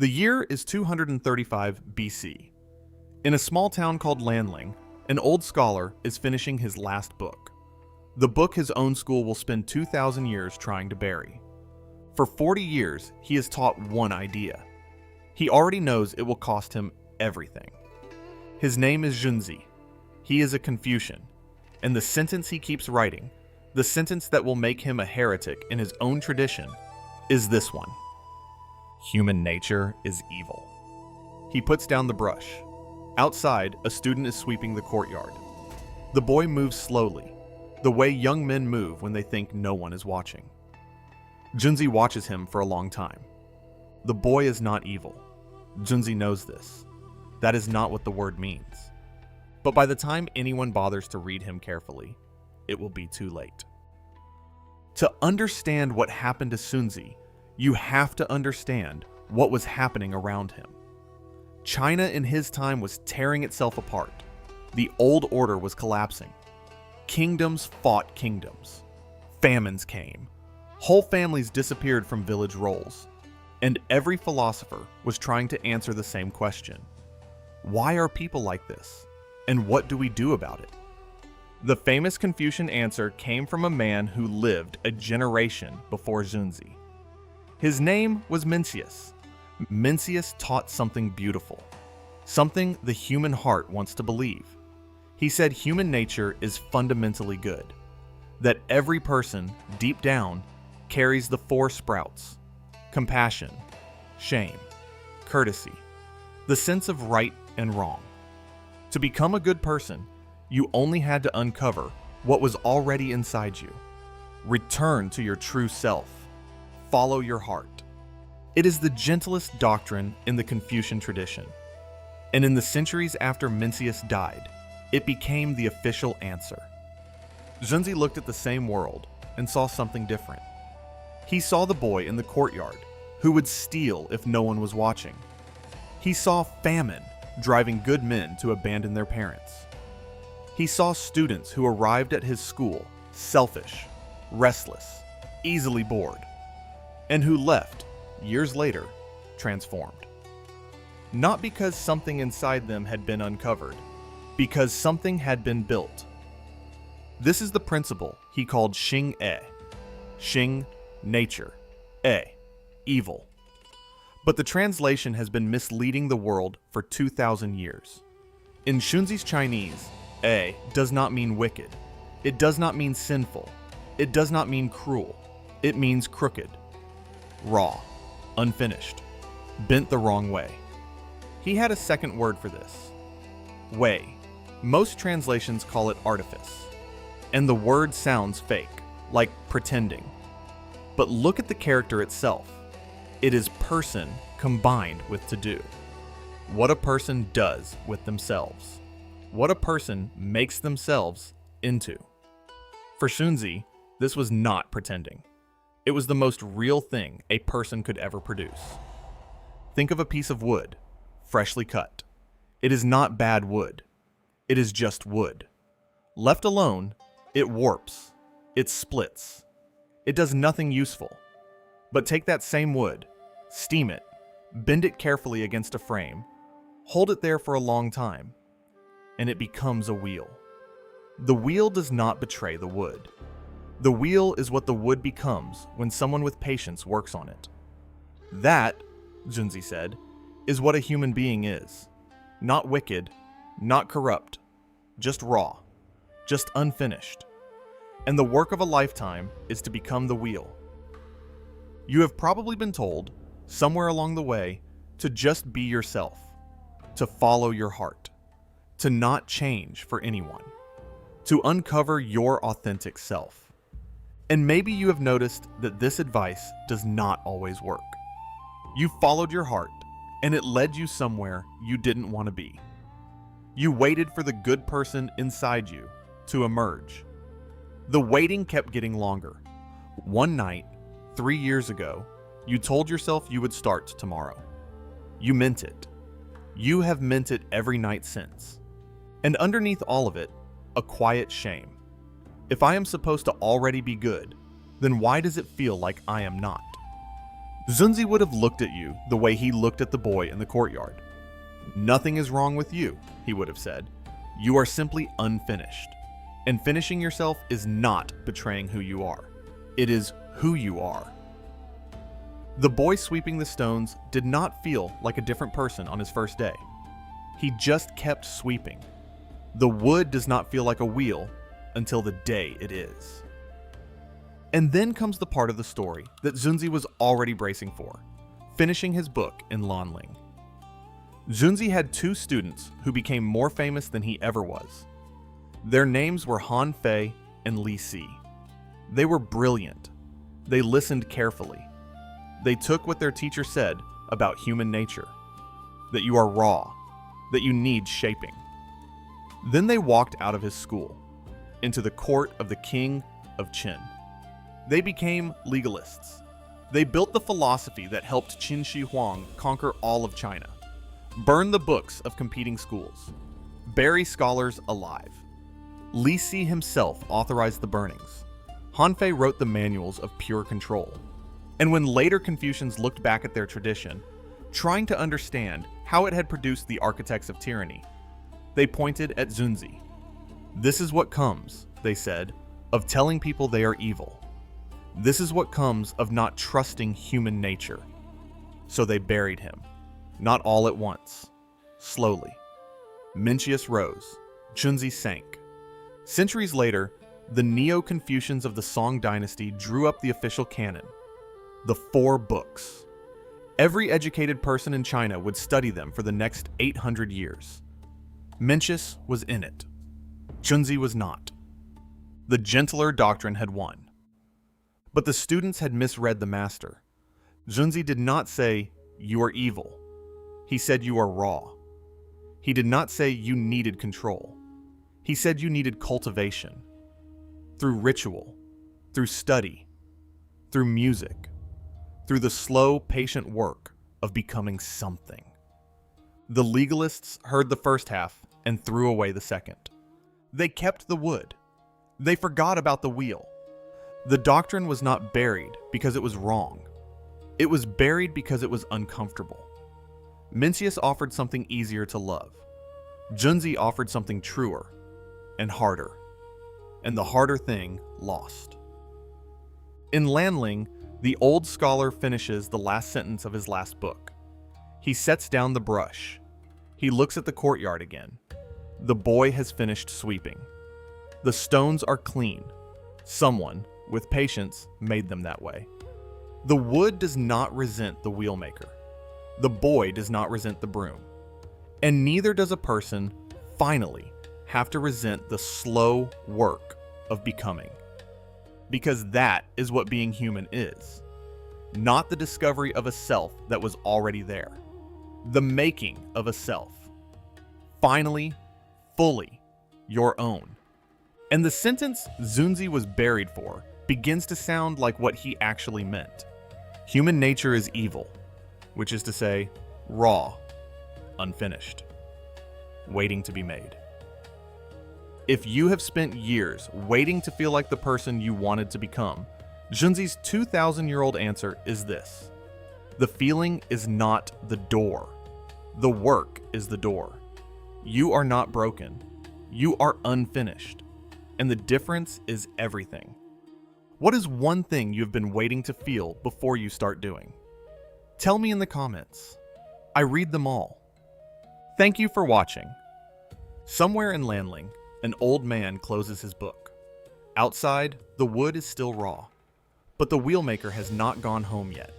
The year is 235 BC. In a small town called Lanling, an old scholar is finishing his last book. The book his own school will spend 2,000 years trying to bury. For 40 years, he has taught one idea. He already knows it will cost him everything. His name is Xunzi. He is a Confucian, and the sentence he keeps writing, the sentence that will make him a heretic in his own tradition, is this one. Human nature is evil. He puts down the brush. Outside, a student is sweeping the courtyard. The boy moves slowly, the way young men move when they think no one is watching. Xunzi watches him for a long time. The boy is not evil. Xunzi knows this. That is not what the word means. But by the time anyone bothers to read him carefully, it will be too late. To understand what happened to Xunzi, you have to understand what was happening around him. China in his time was tearing itself apart. The old order was collapsing. Kingdoms fought kingdoms. Famines came. Whole families disappeared from village roles. And every philosopher was trying to answer the same question. Why are people like this? And what do we do about it? The famous Confucian answer came from a man who lived a generation before Xunzi. His name was Mencius. Mencius taught something beautiful, something the human heart wants to believe. He said human nature is fundamentally good, that every person, deep down, carries the four sprouts: compassion, shame, courtesy, the sense of right and wrong. To become a good person, you only had to uncover what was already inside you. Return to your true self. Follow your heart. It is the gentlest doctrine in the Confucian tradition. And in the centuries after Mencius died, it became the official answer. Xunzi looked at the same world and saw something different. He saw the boy in the courtyard who would steal if no one was watching. He saw famine driving good men to abandon their parents. He saw students who arrived at his school selfish, restless, easily bored, and who left, years later, transformed. Not because something inside them had been uncovered, because something had been built. This is the principle he called Xing. Xing, nature. Evil. But the translation has been misleading the world for 2,000 years. In Xunzi's Chinese, does not mean wicked. It does not mean sinful. It does not mean cruel. It means crooked, raw, unfinished, bent the wrong way. He had a second word for this: way. Most translations call it artifice, and the word sounds fake, like pretending. But look at the character itself. It is person combined with to do. What a person does with themselves. What a person makes themselves into. For Xunzi, this was not pretending. It was the most real thing a person could ever produce. Think of a piece of wood, freshly cut. It is not bad wood. It is just wood. Left alone, it warps. It splits. It does nothing useful. But take that same wood, steam it, bend it carefully against a frame, hold it there for a long time, and it becomes a wheel. The wheel does not betray the wood. The wheel is what the wood becomes when someone with patience works on it. That, Xunzi said, is what a human being is. Not wicked, not corrupt, just raw, just unfinished. And the work of a lifetime is to become the wheel. You have probably been told, somewhere along the way, to just be yourself, to follow your heart, to not change for anyone, to uncover your authentic self. And maybe you have noticed that this advice does not always work. You followed your heart, and it led you somewhere you didn't want to be. You waited for the good person inside you to emerge. The waiting kept getting longer. One night, 3 years ago, you told yourself you would start tomorrow. You meant it. You have meant it every night since. And underneath all of it, a quiet shame. If I am supposed to already be good, then why does it feel like I am not? Xunzi would have looked at you the way he looked at the boy in the courtyard. "Nothing is wrong with you," he would have said. "You are simply unfinished. And finishing yourself is not betraying who you are. It is who you are." The boy sweeping the stones did not feel like a different person on his first day. He just kept sweeping. The wood does not feel like a wheel until the day it is. And then comes the part of the story that Xunzi was already bracing for, finishing his book in Lanling. Xunzi had two students who became more famous than he ever was. Their names were Han Fei and Li Si. They were brilliant. They listened carefully. They took what their teacher said about human nature, that you are raw, that you need shaping. Then they walked out of his school, into the court of the king of Qin. They became legalists. They built the philosophy that helped Qin Shi Huang conquer all of China, burn the books of competing schools, bury scholars alive. Li Si himself authorized the burnings. Han Fei wrote the manuals of pure control. And when later Confucians looked back at their tradition, trying to understand how it had produced the architects of tyranny, they pointed at Xunzi. "This is what comes," they said, "of telling people they are evil. This is what comes of not trusting human nature." So they buried him, not all at once, slowly. Mencius rose, Xunzi sank. Centuries later, the Neo-Confucians of the Song dynasty drew up the official canon, the 4 books. Every educated person in China would study them for the next 800 years. Mencius was in it. Xunzi was not. The gentler doctrine had won. But the students had misread the master. Xunzi did not say, "You are evil." He said, "You are raw." He did not say you needed control. He said you needed cultivation. Through ritual, through study, through music, through the slow, patient work of becoming something. The legalists heard the first half and threw away the second. They kept the wood. They forgot about the wheel. The doctrine was not buried because it was wrong. It was buried because it was uncomfortable. Mencius offered something easier to love. Xunzi offered something truer and harder. And the harder thing lost. In Lanling, the old scholar finishes the last sentence of his last book. He sets down the brush. He looks at the courtyard again. The boy has finished sweeping. The stones are clean. Someone, with patience, made them that way. The wood does not resent the wheelmaker. The boy does not resent the broom. And neither does a person, finally, have to resent the slow work of becoming. Because that is what being human is. Not the discovery of a self that was already there. The making of a self. Finally, fully, your own. And the sentence Xunzi was buried for begins to sound like what he actually meant. Human nature is evil, which is to say, raw, unfinished, waiting to be made. If you have spent years waiting to feel like the person you wanted to become, Xunzi's 2,000-year-old answer is this. The feeling is not the door. The work is the door. You are not broken. You are unfinished. And the difference is everything. What is one thing you have been waiting to feel before you start doing? Tell me in the comments. I read them all. Thank you for watching. Somewhere in Lanling, an old man closes his book. Outside, the wood is still raw, but the wheelmaker has not gone home yet.